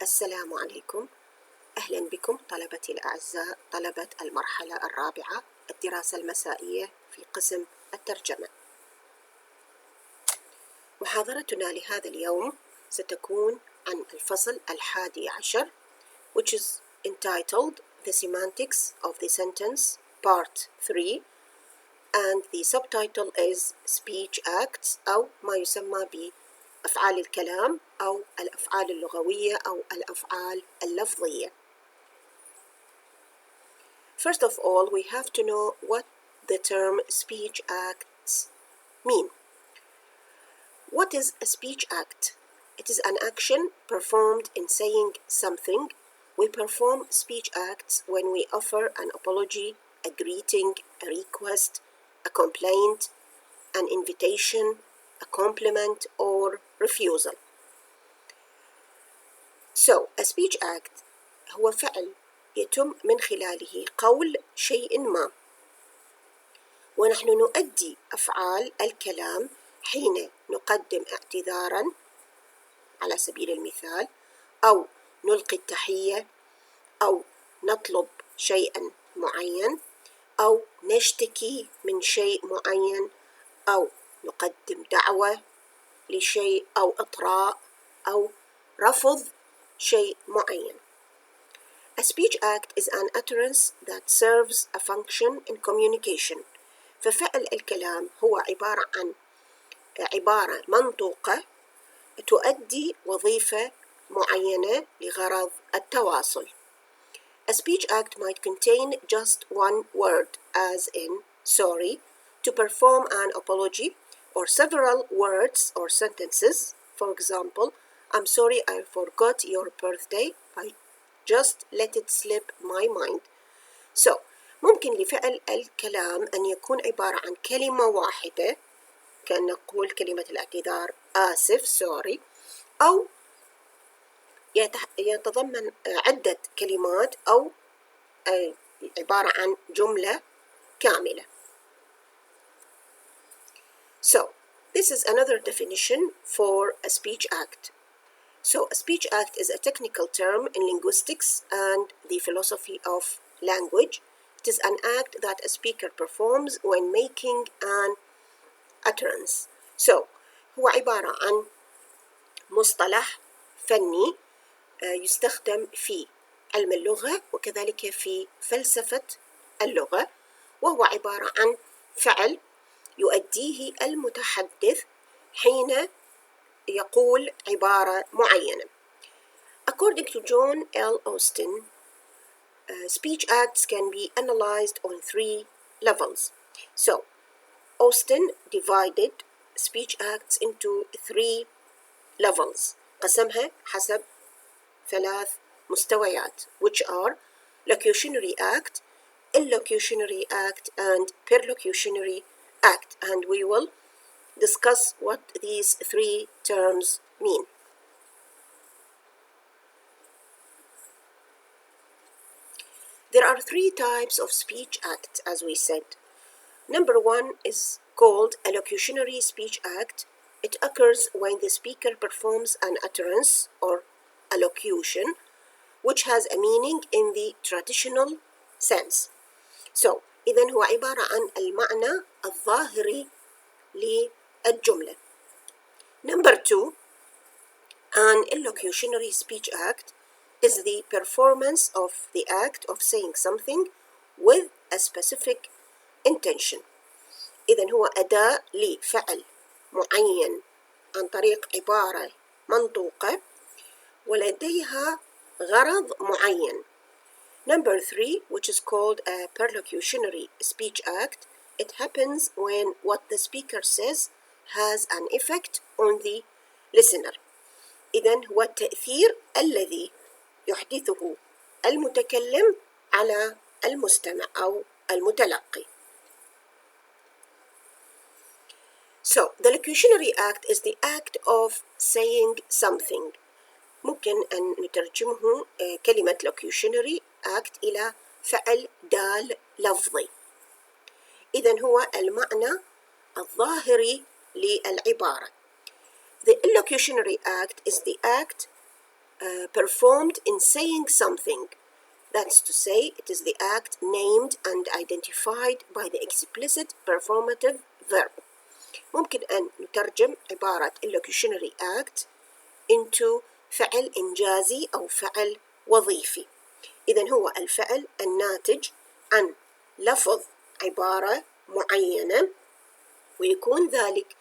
السلام عليكم. أهلا بكم طلبتي الأعزاء طلبة المرحلة الرابعة الدراسة المسائية في قسم الترجمة. محاضرتنا لهذا اليوم ستكون عن الفصل الحادي عشر which is entitled The Semantics of the Sentence Part 3 and the subtitle is Speech Acts أو ما يسمى بأفعال الكلام أو الأفعال اللغوية أو الأفعال اللفظية. First of all, we have to know what the term speech acts mean. What is a speech act? It is an action performed in saying something. We perform speech acts when we offer an apology, a greeting, a request, a complaint, an invitation, a compliment, or refusal. So, a speech act هو فعل يتم من خلاله قول شيء ما، ونحن نؤدي أفعال الكلام حين نقدم اعتذاراً على سبيل المثال، أو نلقي التحية، أو نطلب شيئاً معين، أو نشتكي من شيء معين، أو نقدم دعوة لشيء أو إطراء أو رفض شيء معين. A speech act is an utterance that serves a function in communication. ففعل الكلام هو عبارة عن عبارة منطوقة تؤدي وظيفة معينة لغرض التواصل. A speech act might contain just one word, as in sorry, to perform an apology, or several words or sentences. For example, I'm sorry I forgot your birthday. I just let it slip my mind. So, ممكن لفعل الكلام أن يكون عبارة عن كلمة واحدة، كأن نقول كلمة الاعتذار آسف sorry، أو يتضمن عدة كلمات أو عبارة عن جملة كاملة. So, this is another definition for a speech act. So, a speech act is a technical term in linguistics and the philosophy of language. It is an act that a speaker performs when making an utterance. So, هو عبارة عن مصطلح فني يستخدم في علم اللغة وكذلك في فلسفة اللغة، وهو عبارة عن فعل يؤديه المتحدث حين يقول عبارة معينة. According to John L. Austin, speech acts can be analyzed on 3 levels. So, Austin divided speech acts into 3 levels. قسمها حسب 3 مستويات, which are locutionary act, illocutionary act, and perlocutionary act. And we will discuss what these 3 terms mean. There are 3 types of speech acts, as we said. Number 1 is called a locutionary speech act. It occurs when the speaker performs an utterance or allocution which has a meaning in the traditional sense. So, إذن هو عبارة عن المعنى الظاهري للجملة. Number 2, an illocutionary speech act is the performance of the act of saying something with a specific intention. إذن هو أداة لفعل معين عن طريق عبارة منطوقة ولديها غرض معين. Number 3, which is called a perlocutionary speech act, it happens when what the speaker says has an effect on the listener. إذن هو التأثير الذي يحدثه المتكلم على المستمع أو المتلقي. So, the locutionary act is the act of saying something. ممكن أن نترجمه كلمة locutionary act إلى فعل دال لفظي. إذن هو المعنى الظاهري للعبارة. The illocutionary act is the act performed in saying something. That's to say, it is the act named and identified by the explicit performative verb. ممكن أن نترجم عبارة illocutionary act into فعل إنجازي أو فعل وظيفي. إذن هو الفعل الناتج عن لفظ عبارة معينة، ويكون ذلك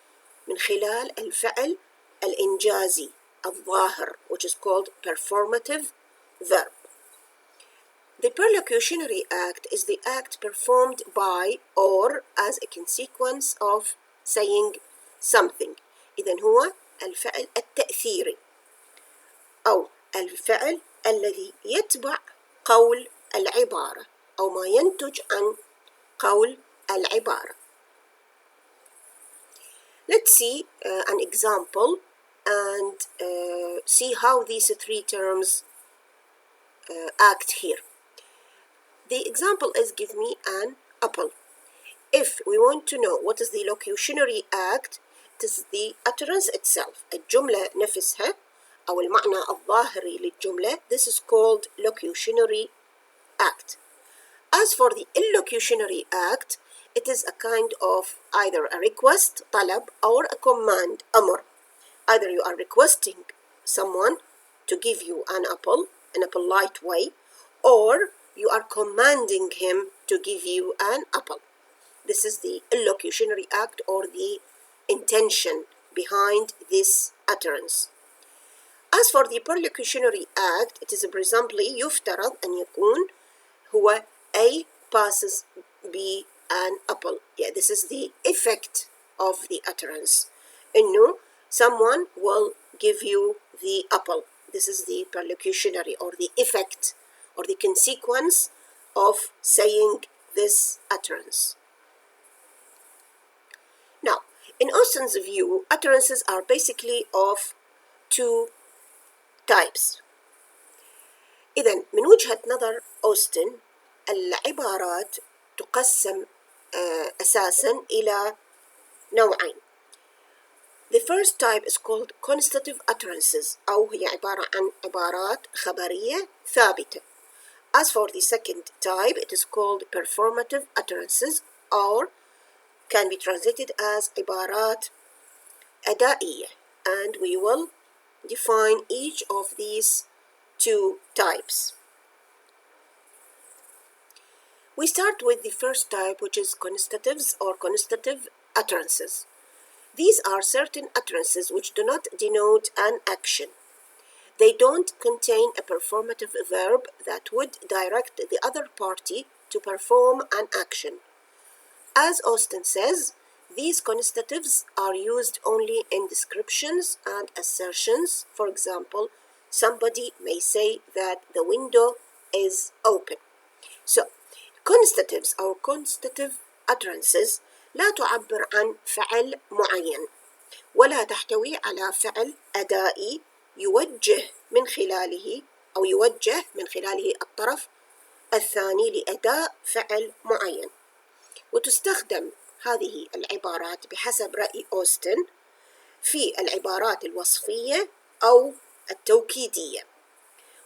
من خلال الفعل الإنجازي الظاهر which is called performative verb. The perlocutionary act is the act performed by or as a consequence of saying something. إذن هو الفعل التأثيري أو الفعل الذي يتبع قول العبارة أو ما ينتج عن قول العبارة. Let's see an example and see how these three terms act here. The example is give me an apple. If we want to know what is the locutionary act, it is the utterance itself. الجملة نفسها أو المعنى الظاهري للجملة. This is called locutionary act. As for the illocutionary act, it is a kind of either a request, طلب, or a command, أمر. Either you are requesting someone to give you an apple in a polite way, or you are commanding him to give you an apple. This is the illocutionary act or the intention behind this utterance. As for the perlocutionary act, it is presumably يفترض أن يكون هو A passes B an apple. Yeah, this is the effect of the utterance. إنه someone will give you the apple. This is the perlocutionary or the effect or the consequence of saying this utterance. Now, in Austin's view, utterances are basically of two types. إذن من وجهة نظر أوستن العبارات تقسم أساساً إلى نوعين. The first type is called constitutive utterances أو هي عبارة عن عبارات خبرية ثابتة. As for the second type, it is called performative utterances or can be translated as عبارات أدائية, and we will define each of these two types. We start with the first type, which is constitutives or constitutive utterances. These are certain utterances which do not denote an action. They don't contain a performative verb that would direct the other party to perform an action. As Austin says, these constitutives are used only in descriptions and assertions. For example, somebody may say that the window is open. So, constitutives or constitutive utterances لا تعبر عن فعل معين ولا تحتوي على فعل أدائي يوجه من خلاله الطرف الثاني لأداء فعل معين. وتستخدم هذه العبارات بحسب رأي أوستن في العبارات الوصفية أو التوكيدية.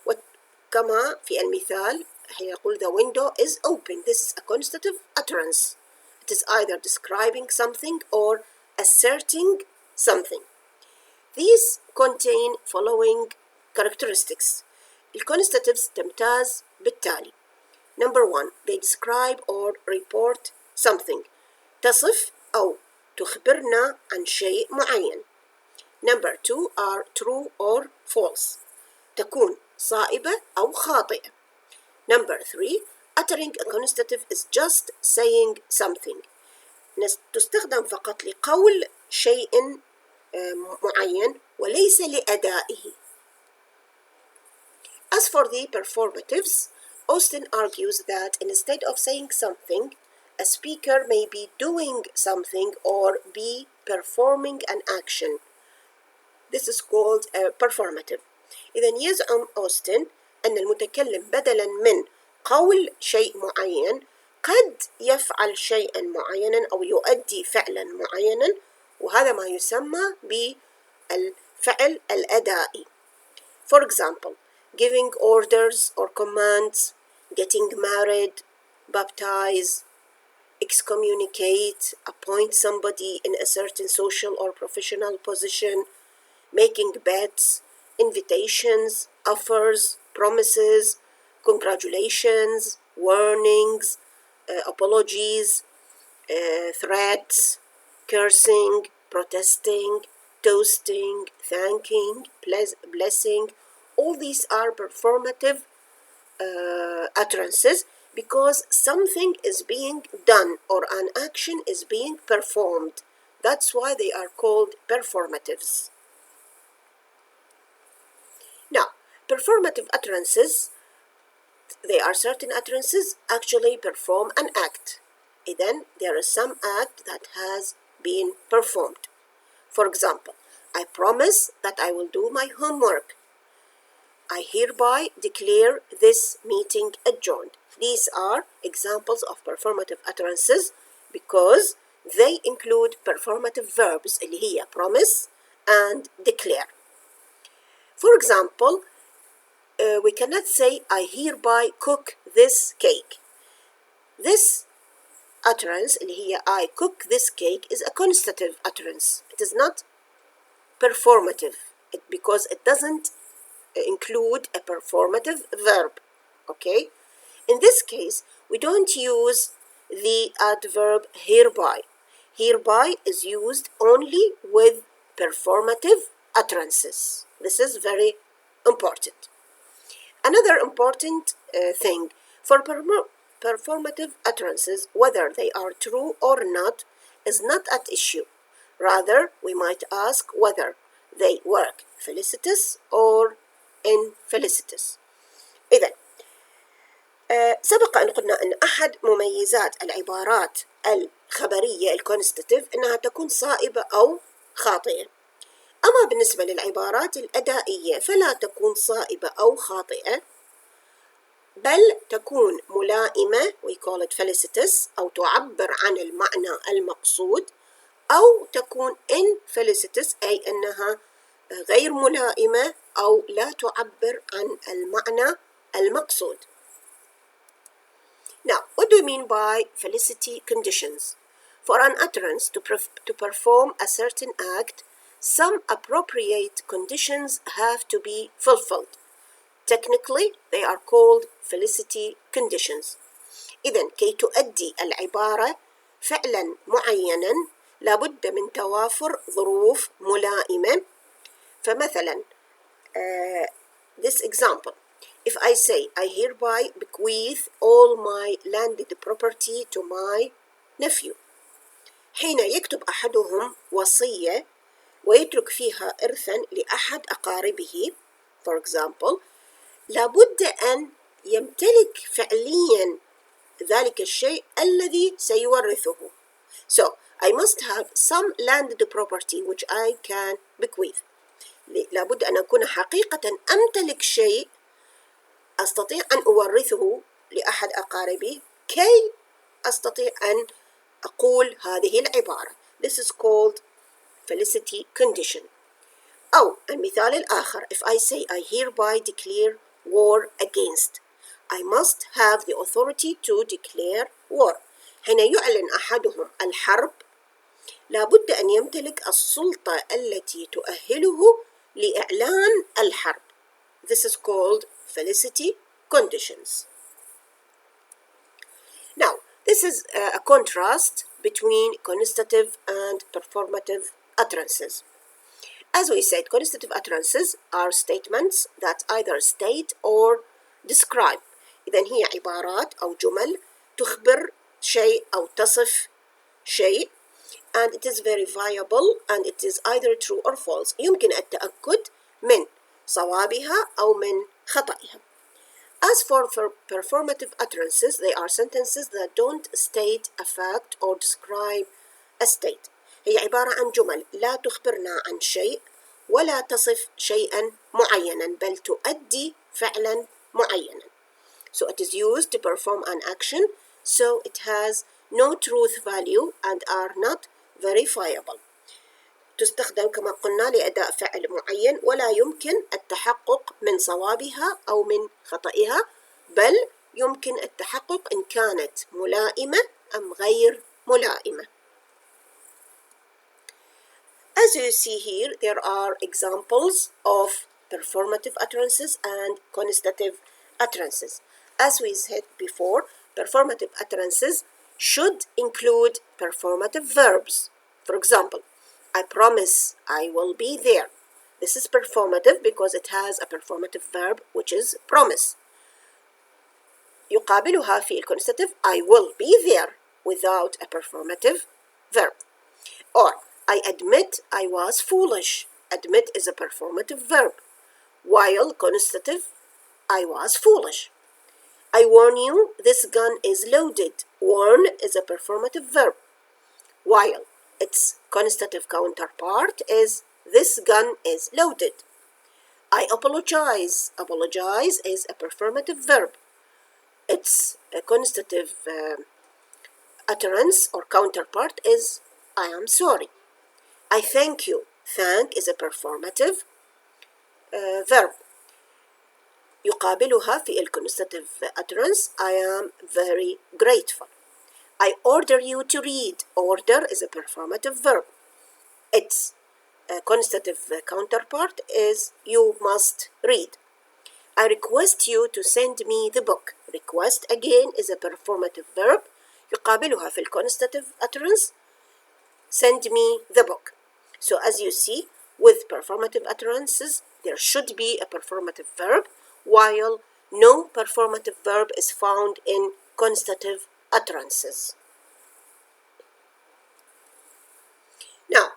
وكما في المثال حين يقول the window is open. This is a constitutive utterance. It is either describing something or asserting something. These contain following characteristics. الconstitutives تمتاز بالتالي. Number 1, they describe or report something. تصف أو تخبرنا عن شيء معين. Number 2 are true or false. تكون صائبة أو خاطئة. Number 3, uttering a constitutive is just saying something. تستخدم فقط لقول شيء معين وليس لأدائه. As for the performatives, Austin argues that instead of saying something, a speaker may be doing something or be performing an action. This is called a performative. إذن يزعم أوستن أن المتكلم بدلاً من قول شيء معين قد يفعل شيئاً معيناً أو يؤدي فعلاً معيناً، وهذا ما يسمى بالفعل الأدائي. For example, giving orders or commands, getting married, baptize, excommunicate, appoint somebody in a certain social or professional position, making bets, invitations, offers, promises, congratulations, warnings, apologies, threats, cursing, protesting, toasting, thanking, blessing. All these are performative utterances because something is being done or an action is being performed. That's why they are called performatives. Now, performative utterances, they are certain utterances actually perform an act. Then there is some act that has been performed. For example, I promise that I will do my homework. I hereby declare this meeting adjourned. These are examples of performative utterances because they include performative verbs اللي هي promise and declare. For example, we cannot say I hereby cook this cake. This utterance اللي هي I cook this cake is a constative utterance. It is not performative because it doesn't include a performative verb. Okay? In this case, we don't use the adverb hereby. Hereby is used only with performative utterances. This is very important. Another important thing for performative utterances, whether they are true or not, is not at issue. Rather, we might ask whether they work felicitous or infelicitous. إذن سبق أن قلنا أن أحد مميزات العبارات الخبرية الكونستاتيف أنها تكون صائبة أو خاطئة. أما بالنسبة للعبارات الأدائية فلا تكون صائبة أو خاطئة، بل تكون ملائمة we call it felicitous أو تعبر عن المعنى المقصود، أو تكون infelicitous أي أنها غير ملائمة أو لا تعبر عن المعنى المقصود. Now, what do we mean by felicity conditions? For an utterance to perform a certain act, some appropriate conditions have to be fulfilled. Technically, they are called felicity conditions. إذن كي تؤدي العبارة فعلا معينا لابد من توافر ظروف ملائمة. فمثلا this example, if I say I hereby bequeath all my landed property to my nephew، حين يكتب أحدهم وصية ويترك فيها إرثا لأحد أقاربه for example، لابد أن يمتلك فعليا ذلك الشيء الذي سيورثه. So I must have some landed property which I can bequeath. لابد أن أكون حقيقة أمتلك شيء أستطيع أن أورثه لأحد أقاربي كي أستطيع أن أقول هذه العبارة. This is called felicity condition. أو المثال الآخر, if I say I hereby declare war against, I must have the authority to declare war. حين يعلن أحدهم الحرب لابد أن يمتلك السلطة التي تؤهله لإعلان الحرب. This is called felicity conditions. Now, this is a contrast between constative and performative utterances. As we said, constative utterances are statements that either state or describe. إذن هي عبارات أو جمل تخبر شيء أو تصف شيء and it is verifiable and it is either true or false. يمكن التأكد من صوابها أو من خطئها. As for performative utterances, they are sentences that don't state a fact or describe a state. هي عبارة عن جمل لا تخبرنا عن شيء ولا تصف شيئا معينا بل تؤدي فعلا معينا. So it is used to perform an action, so it has no truth value and are not verifiable. تستخدم كما قلنا لأداء فعل معين، ولا يمكن التحقق من صوابها أو من خطئها، بل يمكن التحقق إن كانت ملائمة أم غير ملائمة. As you see here, there are examples of performative utterances and constative utterances. As we said before, performative utterances should include performative verbs. For example, I promise I will be there. This is performative because it has a performative verb which is promise. يقابلها في الكونستاتيف I will be there without a performative verb. Or I admit I was foolish. Admit is a performative verb, while constative I was foolish. I warn you this gun is loaded. Warn is a performative verb, while its constative counterpart is this gun is loaded. I apologize. Apologize is a performative verb. Its constative utterance or counterpart is I am sorry. I thank you. Thank is a performative verb. يقابلها في الكونستاتيف utterance I am very grateful. I order you to read. Order is a performative verb. Its constative counterpart is you must read. I request you to send me the book. Request again is a performative verb. يقابلها في الconstative utterance send me the book. So as you see, with performative utterances, there should be a performative verb, while no performative verb is found in constative utterances. Now,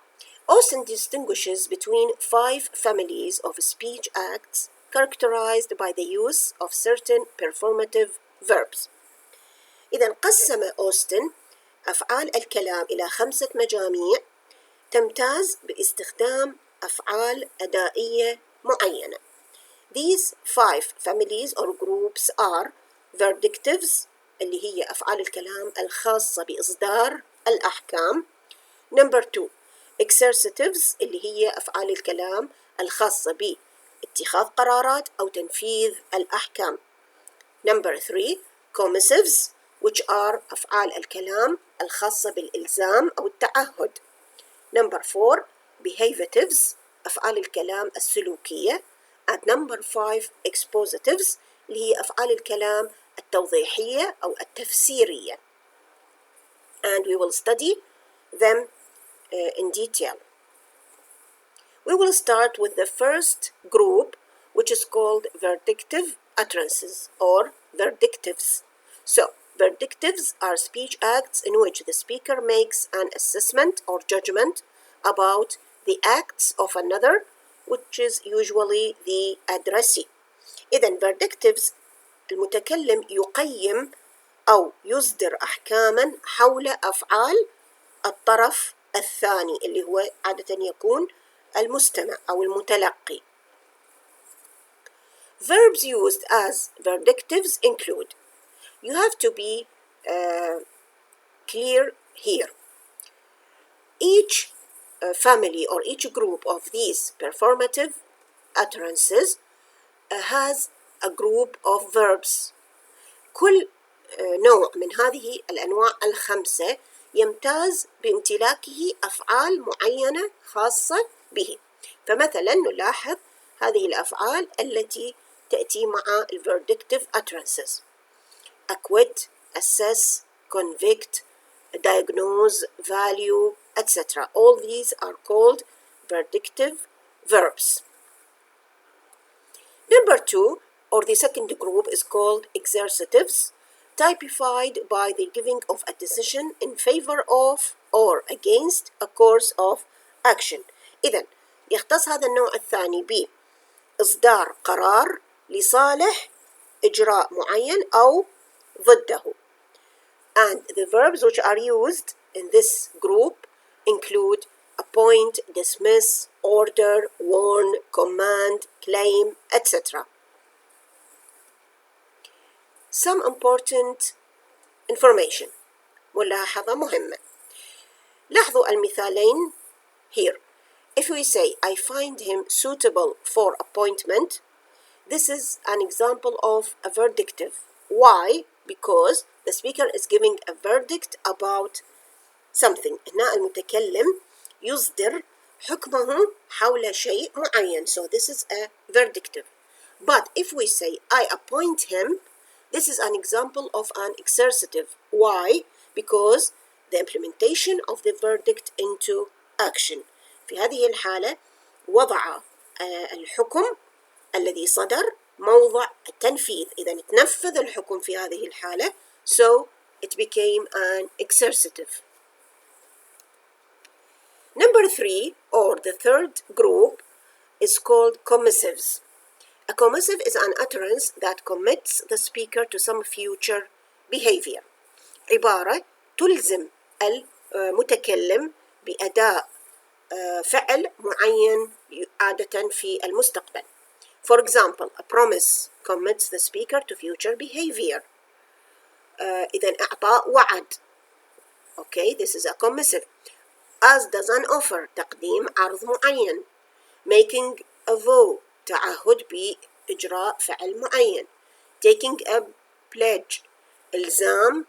Austin distinguishes between 5 families of speech acts characterized by the use of certain performative verbs. إذا قسم أوستن أفعال الكلام إلى 5 مجاميع تمتاز باستخدام أفعال أدائية معينة. These 5 families or groups are verdictives اللي هي أفعال الكلام الخاصة بإصدار الأحكام. Number 2 exercitives اللي هي أفعال الكلام الخاصة باتخاذ قرارات أو تنفيذ الأحكام. Number 3 commissives which are أفعال الكلام الخاصة بالإلزام أو التعهد. Number 4 behaviotives أفعال الكلام السلوكية. And number 5 expositives اللي هي أفعال الكلام التوضيحية أو التفسيرية. And we will study them in detail. We will start with the first group, which is called verdictive utterances or verdictives. So, verdictives are speech acts in which the speaker makes an assessment or judgment about the acts of another, which is usually the addressee. إذن verdictives المتكلم يقيم أو يصدر أحكاما حول أفعال الطرف الثاني اللي هو عادة يكون المستمع أو المتلقي. Verbs used as verdictives include. You have to be clear here. Each family or each group of these performative utterances has a group of verbs. كل نوع من هذه الأنواع الخمسة يمتاز بامتلاكه أفعال معينة خاصة به. فمثلا نلاحظ هذه الأفعال التي تأتي مع verdictive utterances: acquit, assess, convict, diagnose, value, etc. All these are called verdictive verbs. Number 2, or the second group, is called exercitives, typified by the giving of a decision in favor of or against a course of action. إذن يختص هذا النوع الثاني بإصدار قرار لصالح إجراء معين أو ضده. And the verbs which are used in this group include appoint, dismiss, order, warn, command, claim, etc. Some important information. ملاحظة مهمة. لاحظوا المثالين here. If we say, I find him suitable for appointment, this is an example of a verdictive. Why? Because the speaker is giving a verdict about something. هنا المتكلم يصدر حكمه حول شيء معين. So this is a verdictive. But if we say, I appoint him, this is an example of an exercitive. Why? Because the implementation of the verdict into action. في هذه الحالة وضع الحكم الذي صدر موضع التنفيذ. إذا تنفذ الحكم في هذه الحالة. So it became an exercitive. Number 3, or the third group, is called commissives. A commissive is an utterance that commits the speaker to some future behavior. عبارة تلزم المتكلم بأداء فعل معين عادة في المستقبل. For example, a promise commits the speaker to future behavior. إذن إعطاء وعد. Okay, this is a commissive. As does an offer, تقديم عرض معين. Making a vow, تعهد بإجراء فعل معين. Taking a pledge, إلزام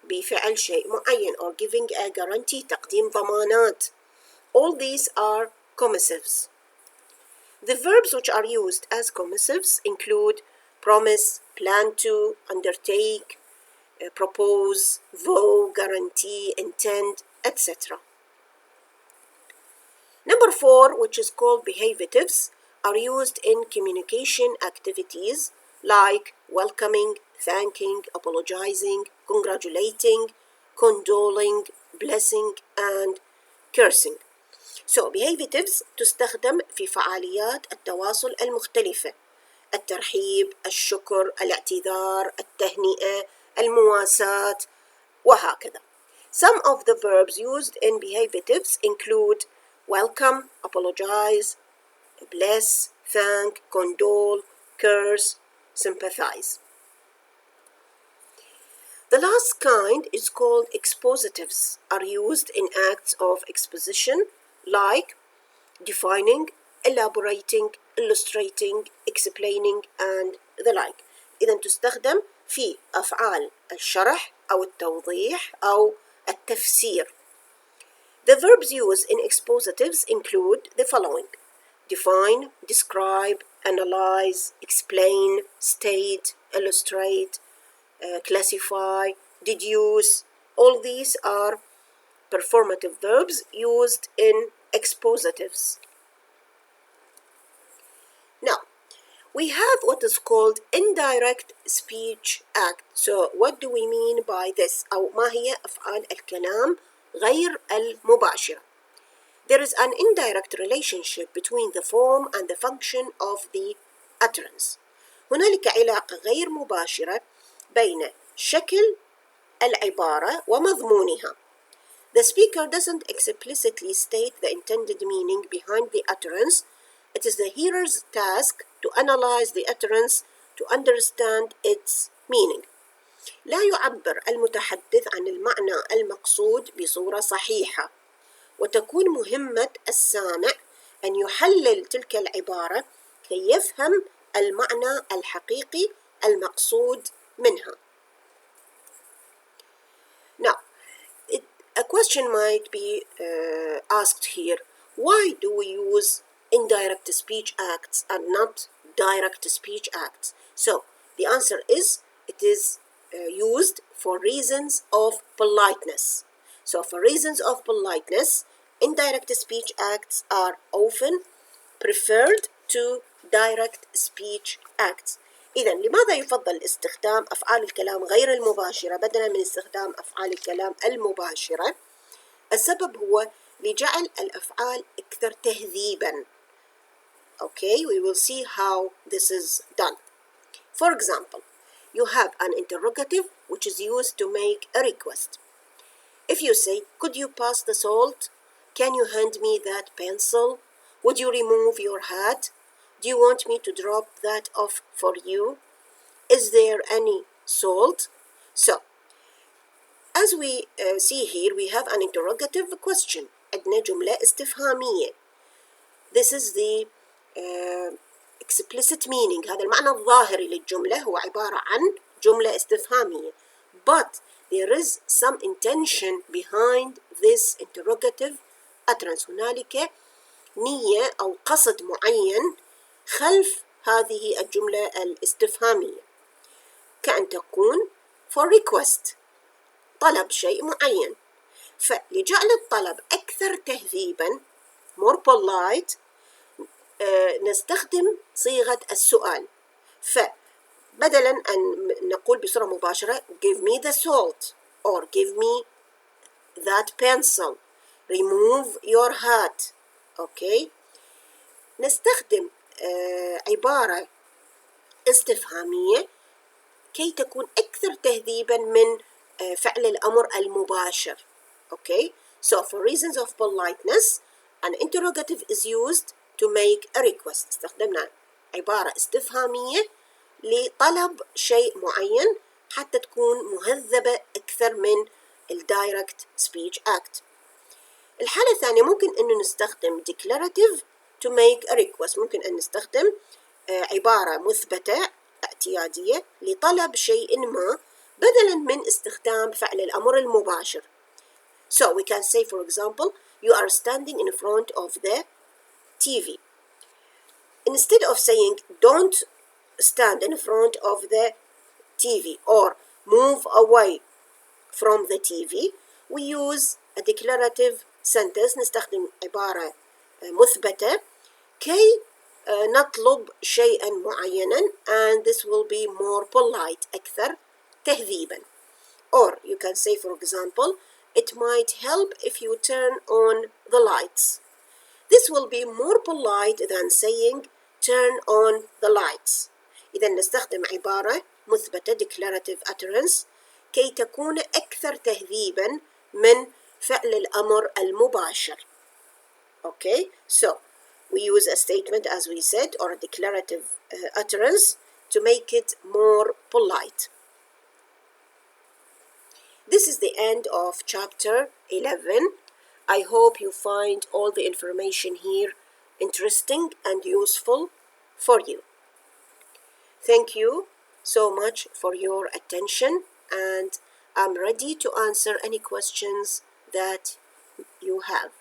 بفعل شيء معين. Or giving a guarantee, تقديم ضمانات. All these are commissives. The verbs which are used as commissives include promise, plan to, undertake, propose, vow, guarantee, intend, etc. Number 4, which is called behaviatives, are used in communication activities like welcoming, thanking, apologizing, congratulating, condoling, blessing, and cursing. So behaviatives تستخدم في فعاليات التواصل المختلفة: الترحيب، الشكر، الاعتذار، التهنئة، المواساة، وهكذا. Some of the verbs used in behaviatives include welcome, apologize, bless, thank, condole, curse, sympathize. The last kind is called expositives, are used in acts of exposition like defining, elaborating, illustrating, explaining, and the like. إذا تستخدم في أفعال الشرح أو التوضيح أو التفسير. The verbs used in expositives include the following: define, describe, analyze, explain, state, illustrate, classify, deduce. All these are performative verbs used in expositives. Now, we have what is called indirect speech act. So what do we mean by this? أو ما هي أفعال الكلام غير المباشرة? There is an indirect relationship between the form and the function of the utterance. هنالك علاقة غير مباشرة بين شكل العبارة ومضمونها. The speaker doesn't explicitly state the intended meaning behind the utterance. It is the hearer's task to analyze the utterance to understand its meaning. لا يعبر المتحدث عن المعنى المقصود بصورة صحيحة، وتكون مهمة السامع أن يحلل تلك العبارة كي يفهم المعنى الحقيقي المقصود منها. Now, a question might be asked here: why do we use indirect speech acts and not direct speech acts? So the answer is it is used for reasons of politeness. So for reasons of politeness, indirect speech acts are often preferred to direct speech acts. إذا لماذا يفضل استخدام أفعال الكلام غير المباشرة بدلاً من استخدام أفعال الكلام المباشرة؟ السبب هو لجعل الأفعال أكثر تهذيباً. Okay, we will see how this is done. For example, you have an interrogative which is used to make a request. If you say, could you pass the salt? Can you hand me that pencil? Would you remove your hat? Do you want me to drop that off for you? Is there any salt? So, as we see here, we have an interrogative question. عندنا جملة استفهامية. This is the explicit meaning. هذا المعنى الظاهري للجملة، هو عبارة عن جملة استفهامية. But there is some intention behind this interrogative utterance. هنالك نية أو قصد معين خلف هذه الجملة الاستفهامية، كأن تكون for request، طلب شيء معين. فلجعل الطلب أكثر تهذيبا more polite نستخدم صيغة السؤال. فبدلا أن نقول بصورة مباشرة give me the salt or give me that pencil, remove your hat. أوكي، نستخدم عبارة استفهامية كي تكون أكثر تهذيبا من فعل الأمر المباشر. أوكي، so for reasons of politeness an interrogative is used to make a request. استخدمنا عبارة استفهامية لطلب شيء معين حتى تكون مهذبة أكثر من الدايركت speech act. الحالة الثانية ممكن أنه نستخدم declarative to make a request. ممكن أن نستخدم عبارة مثبتة اعتيادية لطلب شيء ما بدلا من استخدام فعل الأمر المباشر. So we can say, for example, you are standing in front of the TV. Instead of saying don't stand in front of the TV or move away from the TV, we use a declarative sentence. نستخدم عبارة مثبتة كي نطلب شيئا معينا and this will be more polite، أكثر تهذيبا. Or you can say, for example, it might help if you turn on the lights. This will be more polite than saying turn on the lights. إذا نستخدم عبارة مثبتة declarative utterance كي تكون أكثر تهذيبا من فعل الأمر المباشر. Okay, so we use a statement, as we said, or a declarative utterance to make it more polite. This is the end of chapter 11. I hope you find all the information here interesting and useful for you. Thank you so much for your attention, and I'm ready to answer any questions that you have.